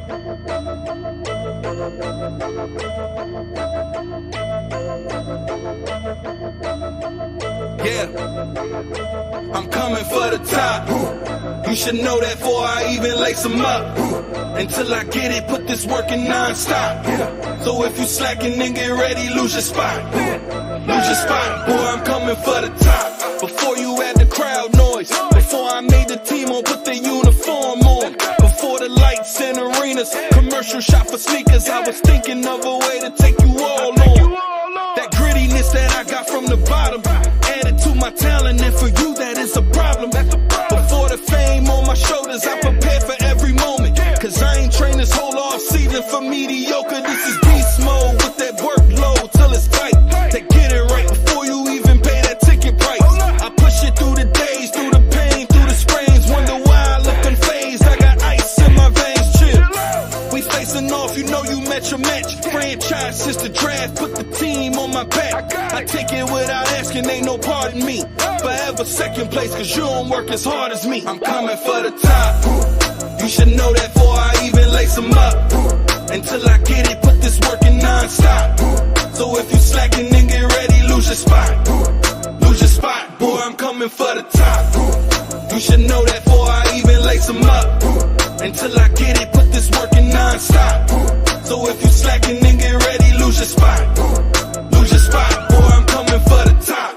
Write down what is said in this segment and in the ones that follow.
Yeah, I'm coming for the top. You should know that before I even lace them up. Until I get it, put this work in non-stop. So if you slacking, then get ready, lose your spot. Lose your spot, boy, I'm coming for the top. Before you had the crowd noise, before I made the team on, put the uniform on. Before the lights in arenas, commercial shop for sneakers, I was thinking of a way to take you all on. That grittiness that I got from the bottom, added to my talent, and for you that is a problem. Before the fame on my shoulders, I prepared for every moment. Cause I ain't trained this whole off season for mediocre. This is beast mode with that workload till it's tight. To get it right before you even pay that ticket price. I push it through the days, through the pain, through the sprains. Wonder why I look unfazed. I got ice in my veins, chill. We facing off, you know you met your match. Franchise since the draft, put the team on my back. I take it without asking, ain't no pardon me. Forever second place, cause you don't work as hard as me. I'm coming for the top. You should know that before I even lace them up. Until I get it, put this work in non-stop. So if you slacking, then get ready, lose your spot. Lose your spot, boy, I'm coming for the top. You should know that before I even lace them up. Until I get it, put this work in non-stop. So if you slacking, then get ready, lose your spot. Lose your spot, boy, I'm coming for the top.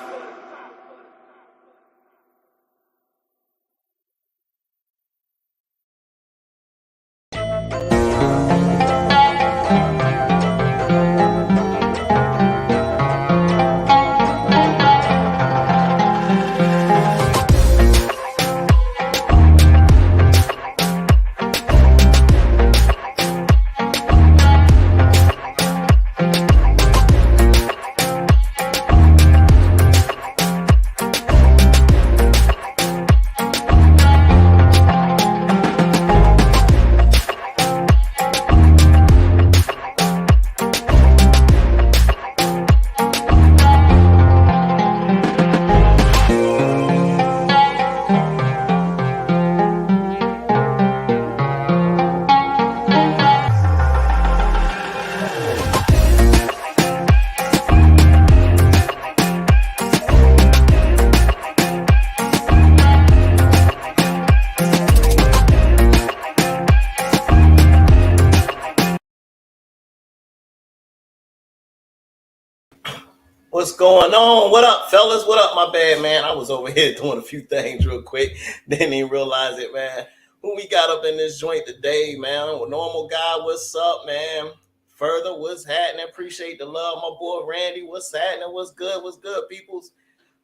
What's going on? What up, fellas? What up? My bad, man. I was over here doing a few things real quick. Didn't even realize it, man. Who we got up in this joint today, man? Well, normal guy, what's up, man? Further, what's happening? Appreciate the love, my boy Randy. What's happening? What's good? What's good, peoples?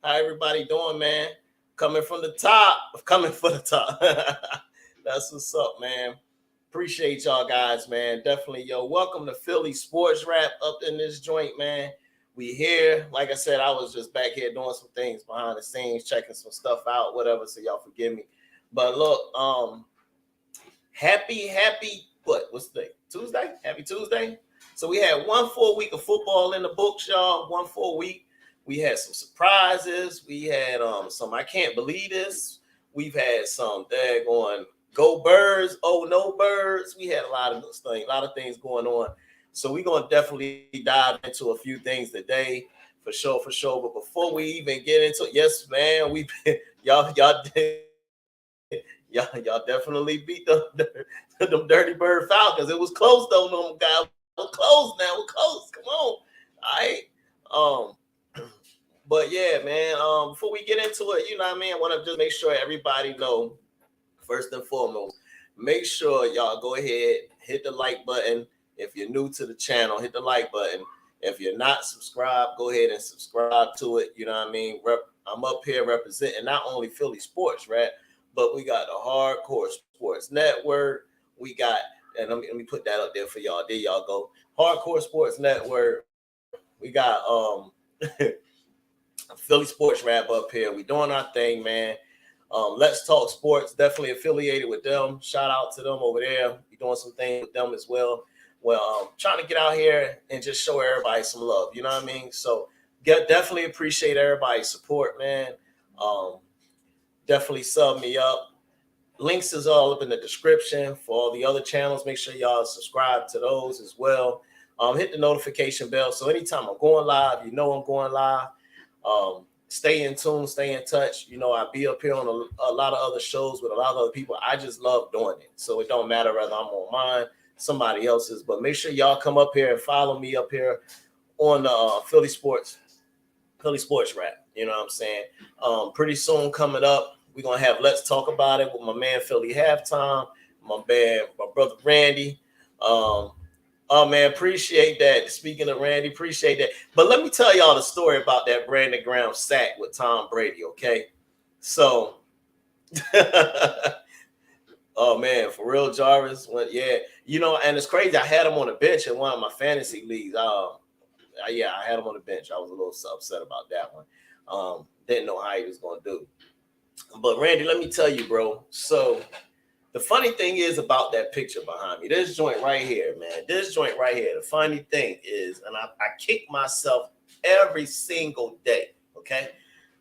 How everybody doing, man? Coming from the top. Coming for the top. That's what's up, man. Appreciate y'all guys, man. Definitely, yo. Welcome to Philly Sports Rap up in this joint, man. We here. Like I said, I was just back here doing some things behind the scenes, checking some stuff out, whatever. So y'all forgive me. But look, happy, what's the day? Tuesday? Happy Tuesday. So we had one full week of football in the books, y'all. 1 full week. We had some surprises. We had some I can't believe this. We've had some daggone go birds, oh no birds. We had a lot of things going on. So we're gonna definitely dive into a few things today, for sure. But before we even get into it, yes, man, y'all definitely beat them Dirty Bird Falcons. It was close though, no guys. We're close now. We're close. Come on, all right. But yeah, man. Before we get into it, you know what I mean. I want to just make sure everybody know. First and foremost, make sure y'all go ahead, hit the like button. If you're new to the channel, hit the like button. If you're not subscribed, go ahead and subscribe to it. You know what I mean? I'm up here representing not only Philly Sports, right? But we got the Hardcore Sports Network. We got, and let me put that up there for y'all. There y'all go. Hardcore Sports Network. We got Philly Sports Rap up here. We doing our thing, man. Let's Talk Sports, definitely affiliated with them. Shout out to them over there. We doing some things with them as well. Well, trying to get out here and just show everybody some love. You know what I mean? So definitely appreciate everybody's support, man. Definitely sub me up. links is all up in the description for all the other channels. Make sure y'all subscribe to those as well. Hit the notification bell so anytime I'm going live, you know I'm going live. Stay in tune, stay in touch. You know, I be up here on a lot of other shows with a lot of other people. I just love doing it. So it don't matter whether I'm on mine, somebody else's. But make sure y'all come up here and follow me up here on Philly Sportz Rap. You know what I'm saying? Pretty soon coming up, we're going to have Let's Talk About It with my man Philly Halftime, my brother Randy. Oh, man, appreciate that. Speaking of Randy, appreciate that. But let me tell y'all the story about that Brandon Graham sack with Tom Brady, okay? So, oh, man, for real, Jarvis. Yeah, you know, and it's crazy. I had him on the bench in one of my fantasy leagues. Yeah, I had him on the bench. I was a little upset about that one. Didn't know how he was going to do. But, Randy, let me tell you, bro. So, the funny thing is about that picture behind me, this joint right here, man, this joint right here. The funny thing is, and I kick myself every single day, okay?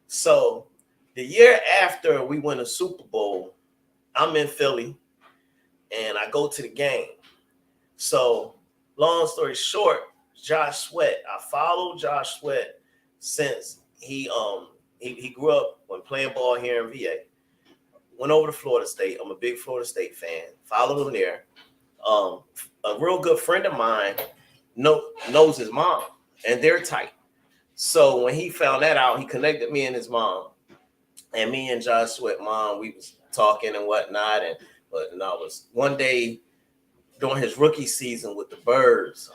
So the year after we win a Super Bowl, I'm in Philly, and I go to the game. So long story short, Josh Sweat, I followed Josh Sweat since he grew up when playing ball here in VA. Went over to Florida State. I'm a big Florida State fan. Followed him there. A real good friend of mine knows his mom, and they're tight. So when he found that out, he connected me and his mom. And me and Josh Sweat mom, we was talking and whatnot. But it was one day during his rookie season with the Birds.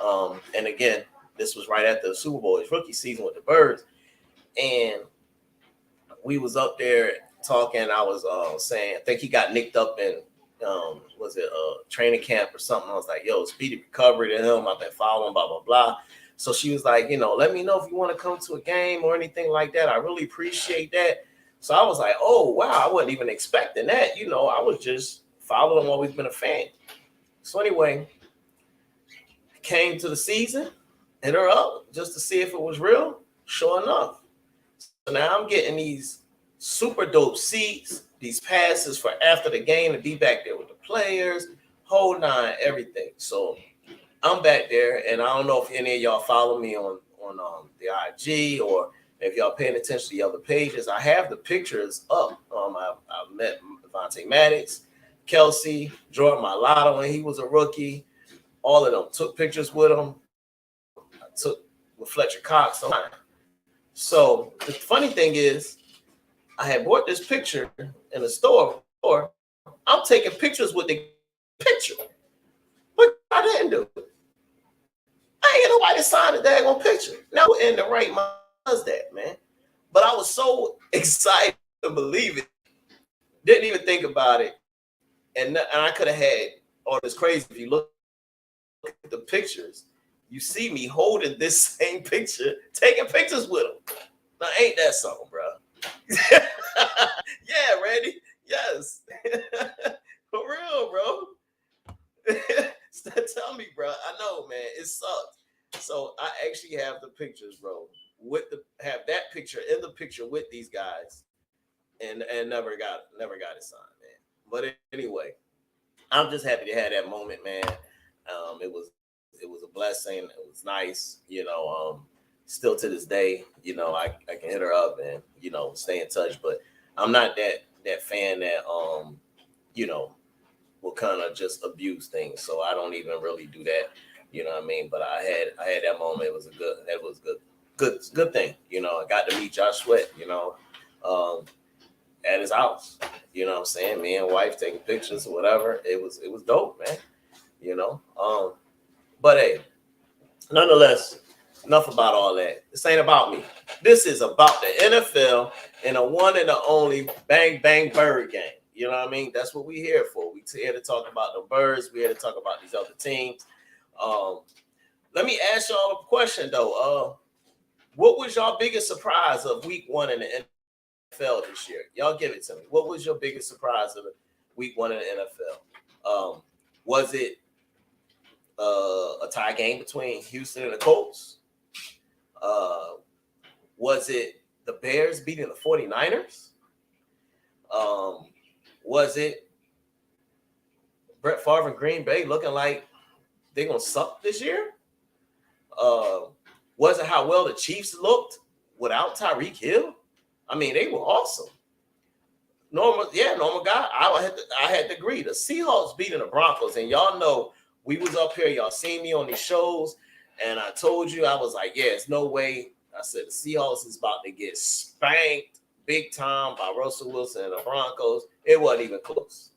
And again, this was right after the Super Bowl, his rookie season with the Birds. And we was up there talking. I was saying, I think he got nicked up in was it training camp or something. I was like, yo, speedy recovery to him. I've been following, blah, blah, blah. So she was like, you know, let me know if you want to come to a game or anything like that. I really appreciate that. So I was like, oh, wow, I wasn't even expecting that. You know, I was just following, always been a fan. So anyway, came to the season, hit her up just to see if it was real. Sure enough. So now I'm getting these super dope seats, these passes for after the game to be back there with the players, whole nine, everything. So I'm back there, and I don't know if any of y'all follow me on the IG or if y'all paying attention to the other pages. I have the pictures up. I met Devontae Maddox, Kelsey, Jordan Mailata when he was a rookie. All of them took pictures with him. I took with Fletcher Cox. So the funny thing is, I had bought this picture in the store. I'm taking pictures with the picture. What I didn't do. I ain't get nobody to sign the daggone picture. Now we're in the right mind does that, man. But I was so excited to believe it. Didn't even think about it. And I could have had all this crazy. If you look at the pictures, you see me holding this same picture, taking pictures with him. Now, ain't that something, bro? Yeah, Randy. Yes. For real, bro. Tell me, bro. I know, man. It sucks. So I actually have the pictures, bro. Have that picture in the picture with these guys, and never got it signed, man. But anyway, I'm just happy to have that moment, man. It was a blessing. It was nice, you know. Still to this day, you know, I can hit her up and, you know, stay in touch. But I'm not that fan that you know, will kind of just abuse things. So I don't even really do that. You know what I mean? But I had that moment. It was good thing. You know, I got to meet Josh Sweat, you know, at his house. You know what I'm saying? Me and wife taking pictures or whatever. It was dope, man. You know. But hey, nonetheless, enough about all that. This ain't about me. This is about the NFL and the one and the only bang bang bird game. You know what I mean? That's what we here for. We here to talk about the Birds. We here to talk about these other teams. Let me ask y'all a question though. What was y'all biggest surprise of week 1 in the NFL this year? Y'all give it to me. What was your biggest surprise of week 1 in the NFL? Was it a tie game between Houston and the Colts? Was it the Bears beating the 49ers? Was it Brett Favre and Green Bay looking like they're going to suck this year. Wasn't how well the Chiefs looked without Tyreek Hill. I mean, they were awesome. Normal guy. I had to agree. The Seahawks beating the Broncos, and y'all know we was up here. Y'all seen me on these shows, and I told you, I was like, yeah, it's no way. I said the Seahawks is about to get spanked big time by Russell Wilson and the Broncos. It wasn't even close.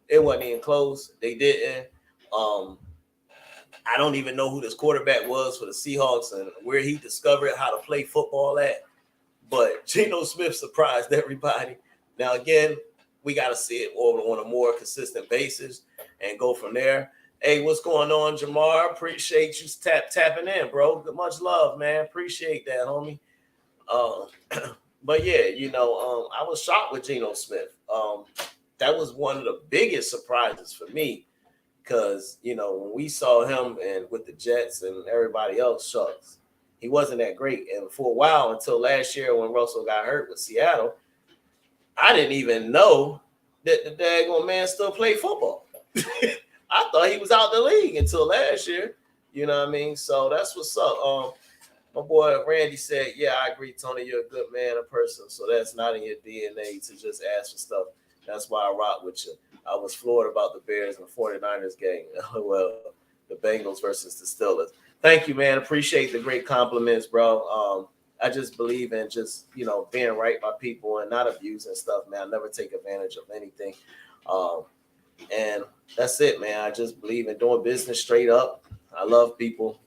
They didn't. I don't even know who this quarterback was for the Seahawks and where he discovered how to play football at. But Geno Smith surprised everybody. Now, again, we got to see it on a more consistent basis and go from there. Hey, what's going on, Jamar? Appreciate you tapping in, bro. Much love, man. Appreciate that, homie. But, yeah, I was shocked with Geno Smith. That was one of the biggest surprises for me because, when we saw him and with the Jets and everybody else, shucks, he wasn't that great. And for a while, until last year when Russell got hurt with Seattle, I didn't even know that the daggone man still played football. I thought he was out the league until last year. You know what I mean? So that's what's up. My boy Randy said, yeah, I agree, Tony. You're a good man, a person. So that's not in your DNA to just ask for stuff. That's why I rock with you. I was floored about the Bears and the 49ers game. Well, the Bengals versus the Steelers. Thank you, man. Appreciate the great compliments, bro. I just believe in just, being right by people and not abusing stuff, man. I never take advantage of anything. And that's it, man. I just believe in doing business straight up. I love people,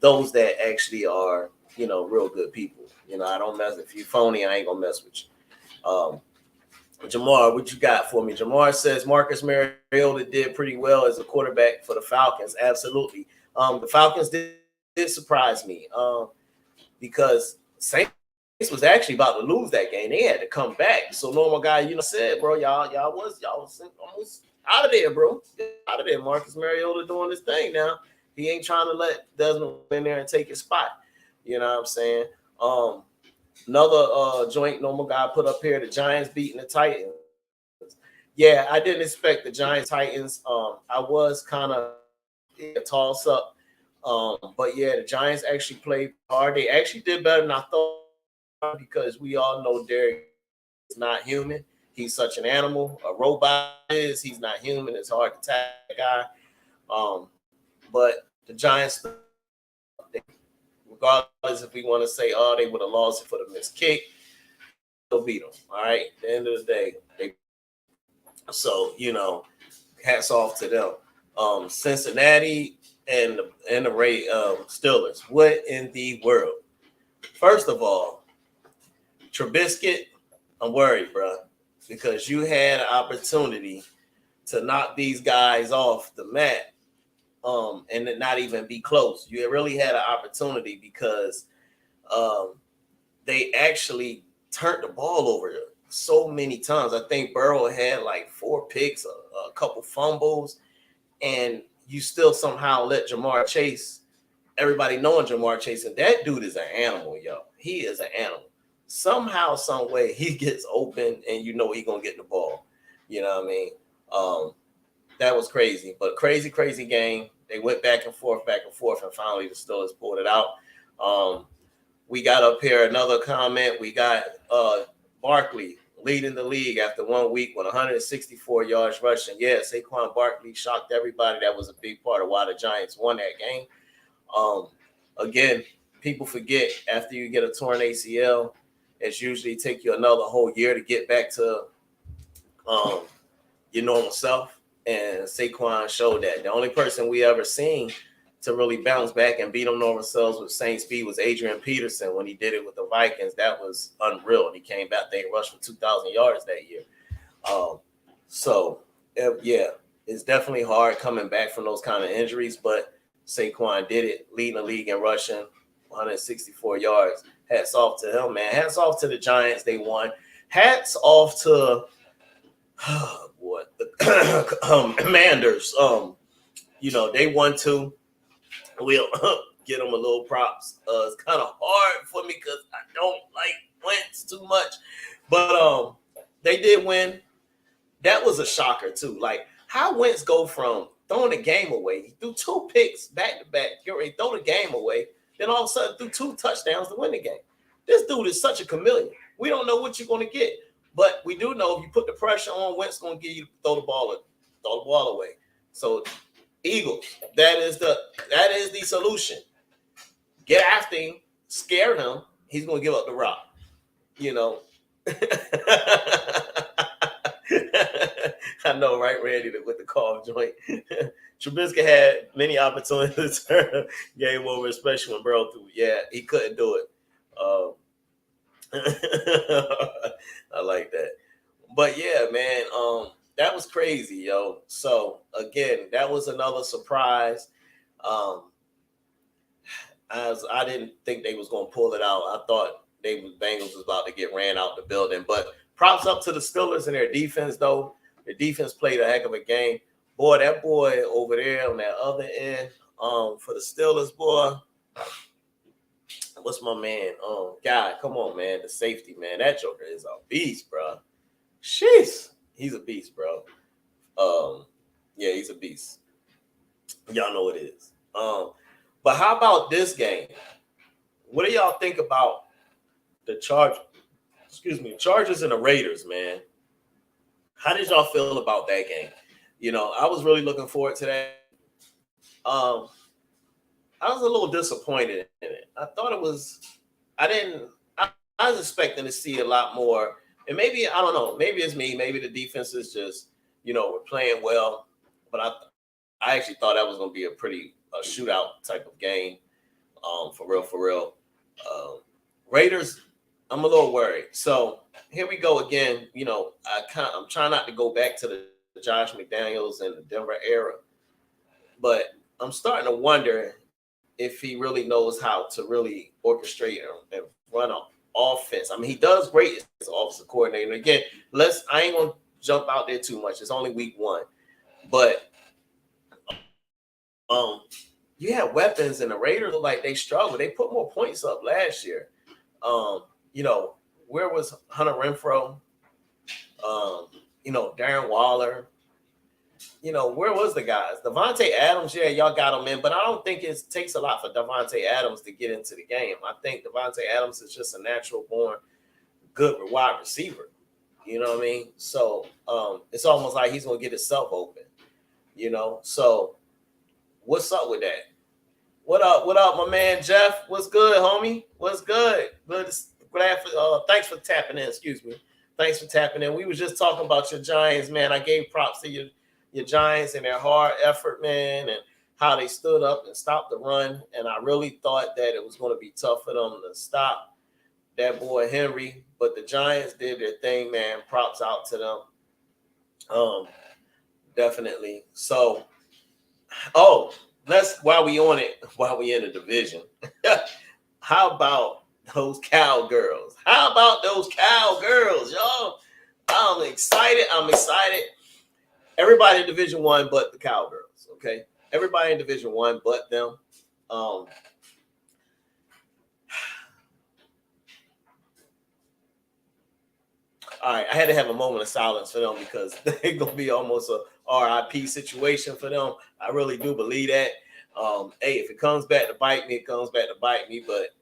those that actually are, real good people. I don't mess. If you phony, I ain't gonna mess with you. Jamar, what you got for me? Jamar says Marcus Mariota did pretty well as a quarterback for the Falcons. Absolutely. The Falcons did surprise me because Saints was actually about to lose that game. They had to come back. So normal guy, said, bro, y'all was almost out of there, bro. Out of there. Marcus Mariota doing this thing now. He ain't trying to let Desmond in there and take his spot. You know what I'm saying? Another joint normal guy put up here, the Giants beating the Titans. Yeah, I didn't expect the Giants Titans. I was kind of a toss up. But yeah, the Giants actually played hard. They actually did better than I thought because we all know Derek is not human. He's such an animal. A robot is. He's not human. It's hard to tag a guy. But the Giants, regardless if we want to say, they would have lost it for the missed kick, they'll beat them. All right. At the end of the day, hats off to them. Cincinnati and the Steelers. What in the world? First of all, Trubisky, I'm worried, bro, because you had an opportunity to knock these guys off the mat. And not even be close. You really had an opportunity because they actually turned the ball over so many times. I think Burrow had like 4 picks, a couple fumbles, and you still somehow let Jamar Chase, everybody knowing Jamar Chase, and that dude is an animal, yo. He is an animal. Somehow, some way, he gets open, and he's going to get the ball. You know what I mean? That was crazy, but crazy game. They went back and forth, and finally the Steelers pulled it out. We got up here another comment. We got Barkley leading the league after 1 week with 164 yards rushing. Yeah, Saquon Barkley shocked everybody. That was a big part of why the Giants won that game. Again, people forget after you get a torn ACL, it's usually take you another whole year to get back to your normal self. And Saquon showed that. The only person we ever seen to really bounce back and beat them normal selves with same speed was Adrian Peterson when he did it with the Vikings. That was unreal. And he came back, they rushed for 2,000 yards that year. It's definitely hard coming back from those kind of injuries, but Saquon did it, leading the league in rushing, 164 yards. Hats off to him, man. Hats off to the Giants. They won. Hats off to the Commanders. They won too. We'll get them a little props. It's kind of hard for me because I don't like Wentz too much, but they did win. That was a shocker too. Like How Wentz go from throwing the game away, he threw 2 picks back to back, get ready to throw the game away, then all of a sudden threw 2 touchdowns to win the game. This dude is such a chameleon. We don't know what you're going to get, but we do know if you put the pressure on, Wentz going to get you to throw the ball away. So Eagles, that is the solution. Get after him, scare him. He's going to give up the rock. You know. I know, right, Randy, with the call joint. Trubisky had many opportunities to turn the game over, especially when Burrow threw. Yeah, he couldn't do it. I like that. But yeah, man, that was crazy, yo. So again, that was another surprise. I didn't think they was gonna pull it out. I thought Bengals was about to get ran out the building. But props up to the Steelers and their defense, though. Their defense played a heck of a game. Boy, that boy over there on that other end, for the Steelers, boy. What's my man? Guy, come on, man. The safety, man. That joker is a beast, bro. Sheesh. He's a beast, bro. Yeah, he's a beast. Y'all know it is. But how about this game? What do y'all think about the Chargers and the Raiders, man? How did y'all feel about that game? You know, I was really looking forward to that. I was a little disappointed in it. I thought it was, I was expecting to see a lot more. And maybe, I don't know, maybe it's me. Maybe the defense is just, we're playing well. But I actually thought that was going to be a shootout type of game. For real. Raiders, I'm a little worried. So here we go again. I'm trying not to go back to the Josh McDaniels and the Denver era. But I'm starting to wonder if he really knows how to really orchestrate and run an offense. I mean, he does great as offensive coordinator. Again, I ain't gonna jump out there too much. It's only week 1, but you have weapons, and the Raiders look like they struggle. They put more points up last year. Where was Hunter Renfrow? Darren Waller. Where was the guys? Devontae Adams, yeah, y'all got him in, but I don't think it takes a lot for Devontae Adams to get into the game. I think Devontae Adams is just a natural-born good wide receiver. You know what I mean? So it's almost like he's going to get himself open, So what's up with that? What up, my man Jeff? What's good, homie? What's good? Thanks for tapping in. Excuse me. Thanks for tapping in. We was just talking about your Giants, man. I gave props to your Giants and their hard effort, man, and how they stood up and stopped the run. And I really thought that it was going to be tough for them to stop that boy Henry. But the Giants did their thing, man. Props out to them. Definitely. So, while we in the division, how about those cowgirls? Y'all? I'm excited. Everybody in Division 1 but the Cowgirls, okay? Everybody in Division 1 but them. All right, I had to have a moment of silence for them because they're going to be almost a RIP situation for them. I really do believe that. Hey, if it comes back to bite me, it comes back to bite me, but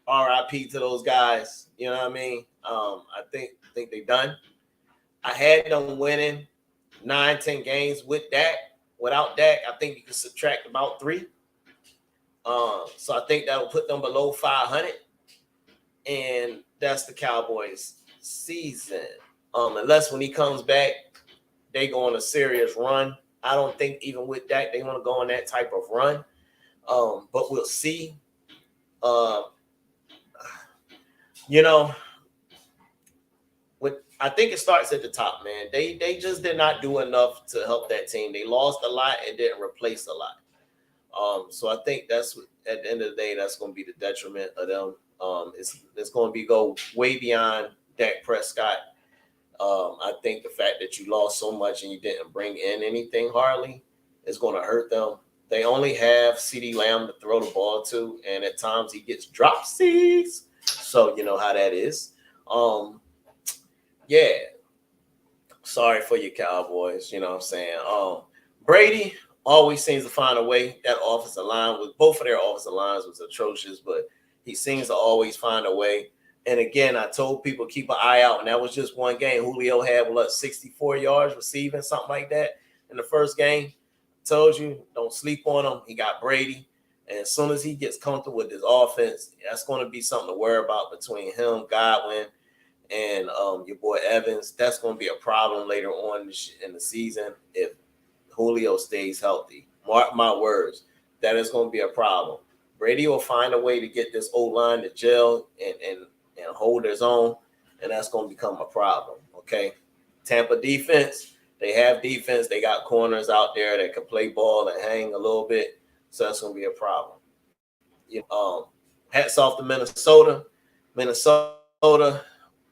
RIP to those guys, you know what I mean? I think they're done. I had them winning 9-10 games with Dak. Without Dak, I think you can subtract about 3. So I think that'll put them below 500. And that's the Cowboys' season. Unless when he comes back, they go on a serious run. I don't think even with Dak, they want to go on that type of run. But we'll see. I think it starts at the top, man. They just did not do enough to help that team. They lost a lot and didn't replace a lot. So I think that's at the end of the day, that's going to be the detriment of them. It's going to go way beyond Dak Prescott. I think the fact that you lost so much and you didn't bring in anything hardly is going to hurt them. They only have CeeDee Lamb to throw the ball to, and at times he gets dropsies. So you know how that is. Yeah. So sorry for you Cowboys. You know what I'm saying? Brady always seems to find a way. That offensive line with both of their offensive lines was atrocious, but he seems to always find a way. And again, I told people keep an eye out, and that was just one game. Julio had 64 yards receiving, something like that in the first game. Told you, don't sleep on him. He got Brady. And as soon as he gets comfortable with his offense, that's going to be something to worry about between him, Godwin, and your boy Evans. That's going to be a problem later on in the season if Julio stays healthy. Mark my words, that is going to be a problem. Brady will find a way to get this O-line to gel and hold his own, and that's going to become a problem, okay? Tampa defense, they have defense. They got corners out there that can play ball and hang a little bit, so that's going to be a problem. Hats off to Minnesota. Minnesota,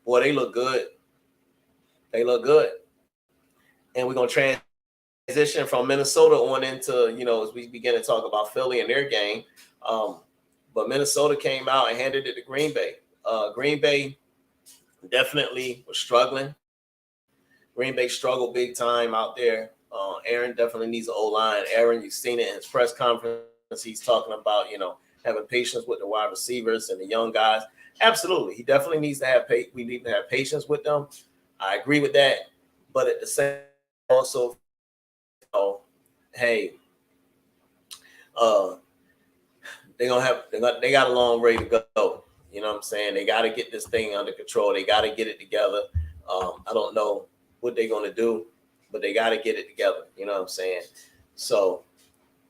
boy, they look good. They look good. And we're going to transition from Minnesota on into, as we begin to talk about Philly and their game. But Minnesota came out and handed it to Green Bay. Green Bay definitely was struggling. Green Bay struggled big time out there. Aaron definitely needs an O-line. Aaron, you've seen it in his press conference. He's talking about, having patience with the wide receivers and the young guys. Absolutely. He definitely needs to have we need to have patience with them. I agree with that. But at the same time, also, hey, they got a long way to go. You know what I'm saying? They got to get this thing under control. They got to get it together. I don't know what they're going to do, but they got to get it together. You know what I'm saying? So,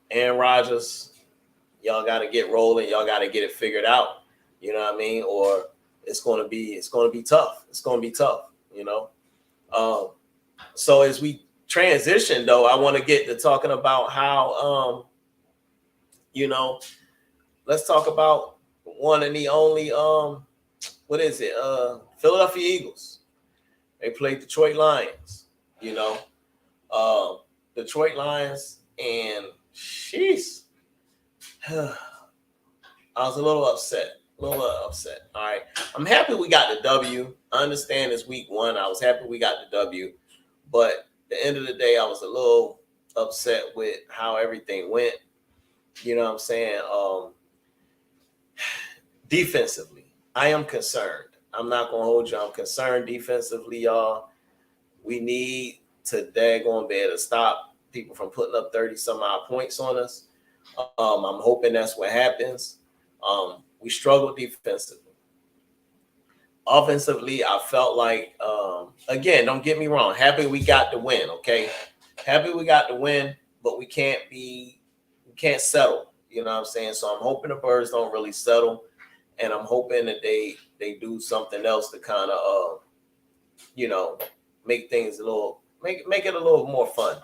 Aaron Rodgers, y'all got to get rolling. Y'all got to get it figured out. You know what I mean? Or it's going to be tough. It's going to be tough. So as we transition, though, I want to get to talking about how, let's talk about one and the only, Philadelphia Eagles. They played Detroit Lions, Detroit Lions, and sheesh, I was a little upset. All right. I'm happy we got the W. I understand it's week 1. I was happy we got the W. But at the end of the day, I was a little upset with how everything went. You know what I'm saying? Defensively, I am concerned. I'm not going to hold you. I'm concerned defensively, y'all. We need to daggone be able to stop people from putting up 30-some-odd points on us. I'm hoping that's what happens. We struggled defensively. Offensively, I felt like, again, don't get me wrong. Happy we got the win, okay? Happy we got the win, but we can't settle. You know what I'm saying? So I'm hoping the Birds don't really settle, and I'm hoping that they do something else to kind of, make things make it a little more fun.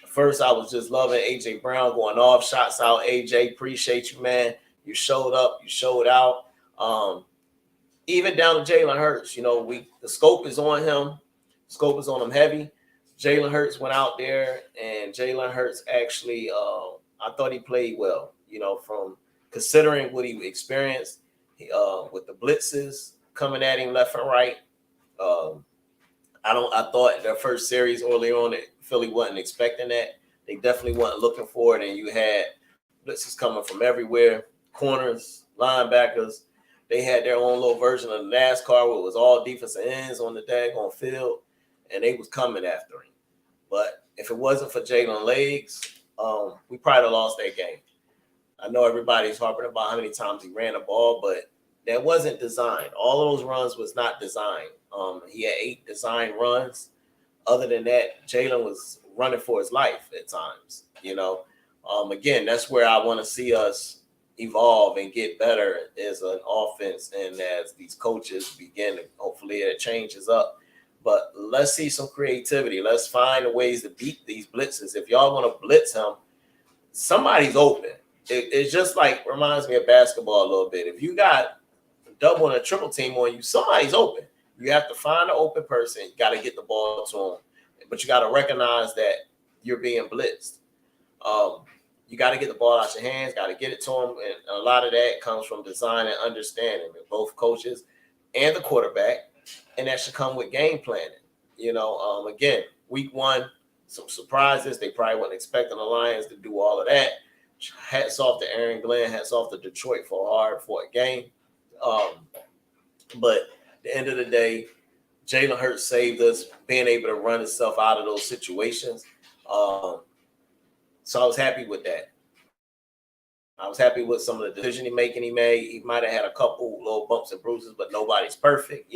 First, I was just loving AJ Brown going off, shots out. AJ, appreciate you, man. You showed up, you showed out. Even down to Jalen Hurts, the scope is on him. Scope is on him heavy. Jalen Hurts went out there, and Jalen Hurts actually, I thought he played well, from considering what he experienced with the blitzes coming at him left and right. I thought their first series early on that Philly wasn't expecting that. They definitely wasn't looking for it, and you had blitzes coming from everywhere, corners, linebackers. They had their own little version of NASCAR where it was all defensive ends on the daggone field, and they was coming after him. But if it wasn't for Jalen legs, we probably have lost that game. I know everybody's harping about how many times he ran the ball, but that wasn't designed. All of those runs was not designed. He had 8 design runs. Other than that, Jalen was running for his life at times. Again, that's where I want to see us evolve and get better as an offense, and as these coaches begin to, hopefully it changes up. But let's see some creativity. Let's find ways to beat these blitzes. If y'all want to blitz him, somebody's open. It's just like reminds me of basketball a little bit. If you got a double and a triple team on you, somebody's open. You have to find an open person. You got to get the ball to him. But you got to recognize that you're being blitzed. You got to get the ball out your hands, got to get it to him. And a lot of that comes from design and understanding of both coaches and the quarterback. And that should come with game planning. Again, week one, some surprises. They probably weren't expecting the Lions to do all of that. Hats off to Aaron Glenn. Hats off to Detroit for a hard-fought game. But at the end of the day, Jalen Hurts saved us, being able to run himself out of those situations. So I was happy with that. I was happy with some of the decision he made. He might have had a couple little bumps and bruises, but nobody's perfect,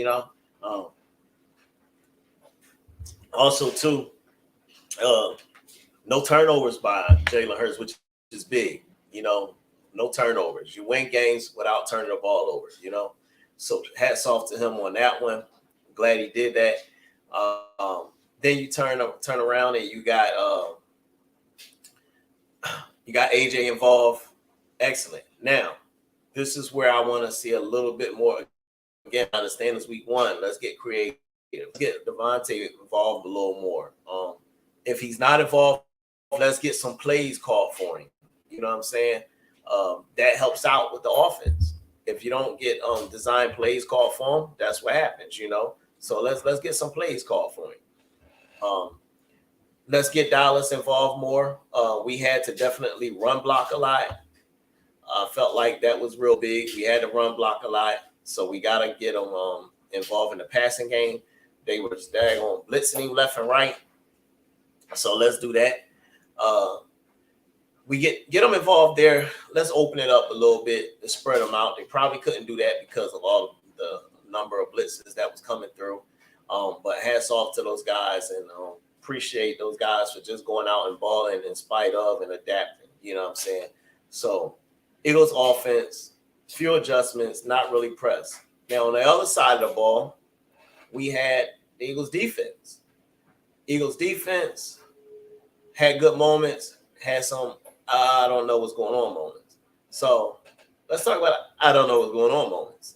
Also, too, no turnovers by Jalen Hurts, which is big. No turnovers. You win games without turning the ball over. So hats off to him on that one. Glad he did that. Then you turn around and you got AJ involved. Excellent. Now, this is where I want to see a little bit more. Again, I understand it's week one. Let's get creative. Get Devontae involved a little more. If he's not involved, let's get some plays called for him. You know what I'm saying? That helps out with the offense. If you don't get design plays called for him, that's what happens. So let's get some plays called for him. Let's get Dallas involved more. We had to definitely run block a lot. I felt like that was real big. We had to run block a lot, so we got to get them involved in the passing game. They were daggone blitzing him left and right, so let's do that. We get them involved there. Let's open it up a little bit and spread them out. They probably couldn't do that because of all of the number of blitzes that was coming through. But hats off to those guys, and appreciate those guys for just going out and balling in spite of and adapting. You know what I'm saying? So Eagles offense, few adjustments, not really pressed. Now on the other side of the ball, we had the Eagles defense. Eagles defense had good moments, had some I don't know what's going on moments. So let's talk about I don't know what's going on moments.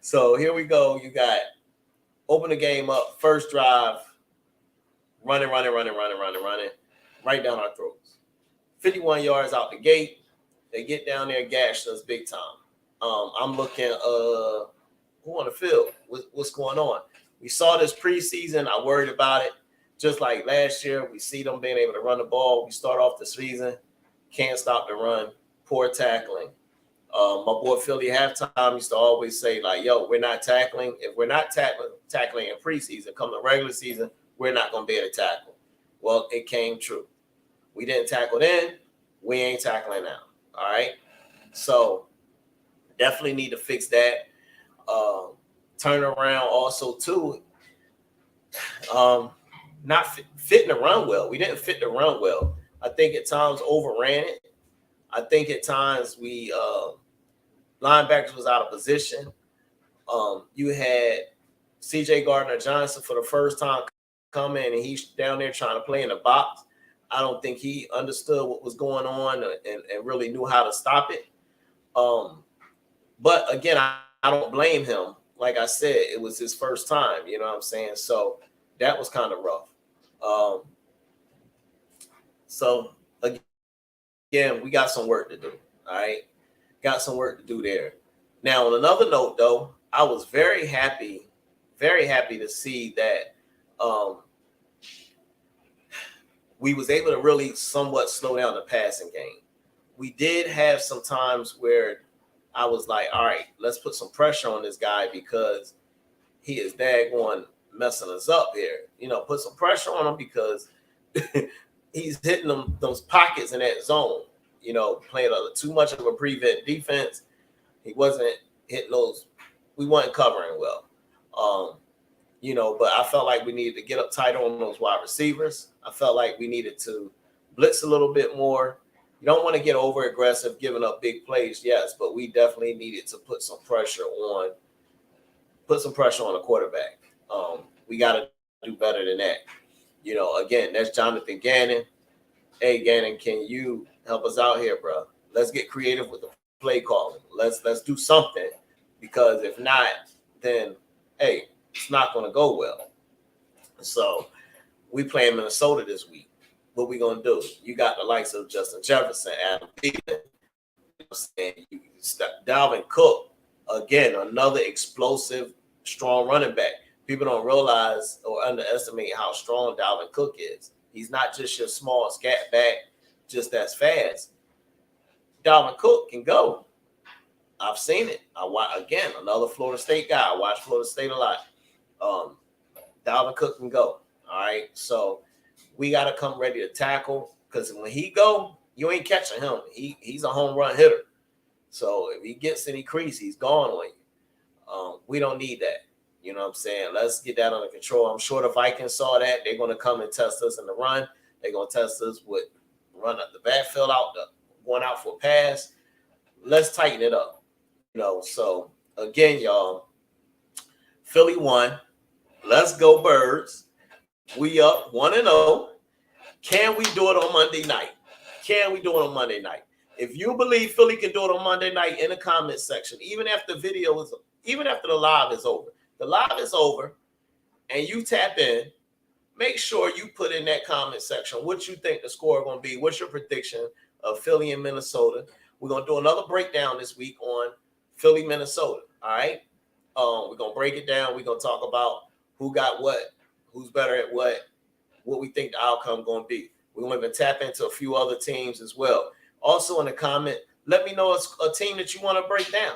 So here we go. You got open the game up, first drive, running, right down our throats. 51 yards out the gate. They get down there and gash us big time. I'm looking, who on the field? What's going on? We saw this preseason. I worried about it. Just like last year, we see them being able to run the ball. We start off the season, can't stop the run, poor tackling. My boy Philly halftime used to always say, like, yo, we're not tackling. If we're not tackling in preseason, come the regular season, we're not going to be able to tackle. Well, it came true. We didn't tackle then. We ain't tackling now. All right. So definitely need to fix that. Turn around also, too. Not fitting the run well. We didn't fit the run well. I think at times overran it. I think at times we linebackers was out of position. You had C.J. Gardner-Johnson for the first time come in, and he's down there trying to play in the box. I don't think he understood what was going on and really knew how to stop it. But again, I don't blame him. Like I said, it was his first time. You know what I'm saying? So that was kind of rough. So again, we got some work to do. All right. Got some work to do there. Now, on another note, though, I was very happy to see that we was able to really somewhat slow down the passing game. We did have some times where I was like, all right, let's put some pressure on this guy because he is daggone messing us up here. Put some pressure on him because he's hitting those pockets in that zone. Playing too much of a prevent defense. He wasn't hitting those. We weren't covering well. But I felt like we needed to get up tighter on those wide receivers. I felt like we needed to blitz a little bit more. You don't want to get over aggressive, giving up big plays, yes, but we definitely needed to put some pressure on the quarterback. We got to do better than that. Again, that's Jonathan Gannon. Hey, Gannon, can you help us out here, bro? Let's get creative with the play calling. Let's do something, because if not, then hey, it's not going to go well. So we playing Minnesota this week. What we going to do? You got the likes of Justin Jefferson, Adam Thielen, Dalvin Cook. Again, another explosive, strong running back. People don't realize or underestimate how strong Dalvin Cook is. He's not just your small scat back, just as fast. Dalvin Cook can go. I've seen it. I watch again, another Florida State guy. I watch Florida State a lot. Dalvin Cook can go. All right. So we got to come ready to tackle, because when he go, you ain't catching him. He's a home run hitter. So if he gets any crease, he's gone on you. We don't need that. You know what I'm saying? Let's get that under control. I'm sure the Vikings saw that. They're going to come and test us in the run. They're going to test us with run up the backfield going out for a pass. Let's tighten it up. So again, y'all, Philly won. Let's go Birds. We up 1-0. Can we do it on Monday night? Can we do it on Monday night? If you believe Philly can do it on Monday night, in the comment section, even after the live is over. The live is over and you tap in, make sure you put in that comment section what you think the score is going to be. What's your prediction of Philly and Minnesota? We're going to do another breakdown this week on Philly, Minnesota. All right. We're going to break it down. We're going to talk about who got what, who's better at what we think the outcome going to be. We're going to even tap into a few other teams as well. Also in the comment, let me know a team that you want to break down.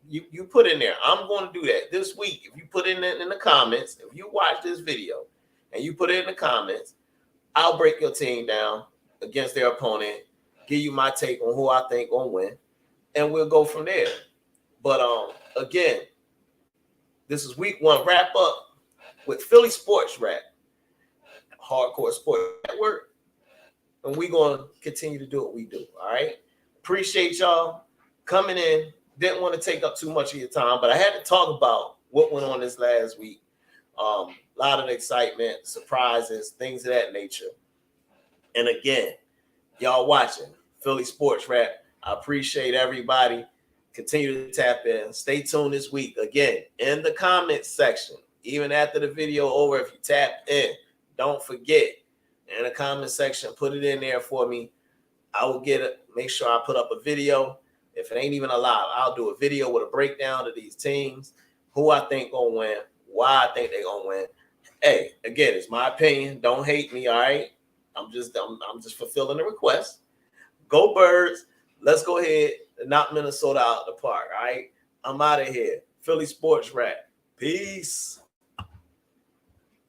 You put in there. I'm going to do that this week. If you put in the comments, if you watch this video and you put it in the comments, I'll break your team down against their opponent, give you my take on who I think going to win, and we'll go from there. But again, this is week 1 wrap up with Philly Sports Rap, Hardcore Sports Network, and we're going to continue to do what we do. All right. Appreciate y'all coming in. Didn't want to take up too much of your time, but I had to talk about what went on this last week. A lot of excitement, surprises, things of that nature. And again, y'all watching Philly Sports Rap. I appreciate everybody. Continue to tap in. Stay tuned this week. Again, in the comments section, even after the video over, if you tap in, don't forget, in the comment section, put it in there for me. I will get it. Make sure I put up a video. If it ain't even a live, I'll do a video with a breakdown of these teams, who I think gonna win, why I think they're gonna win. Hey, again, it's my opinion. Don't hate me, all right? I'm just fulfilling the request. Go Birds. Let's go ahead and knock Minnesota out of the park, all right? I'm out of here. Philly Sports Rap. Peace.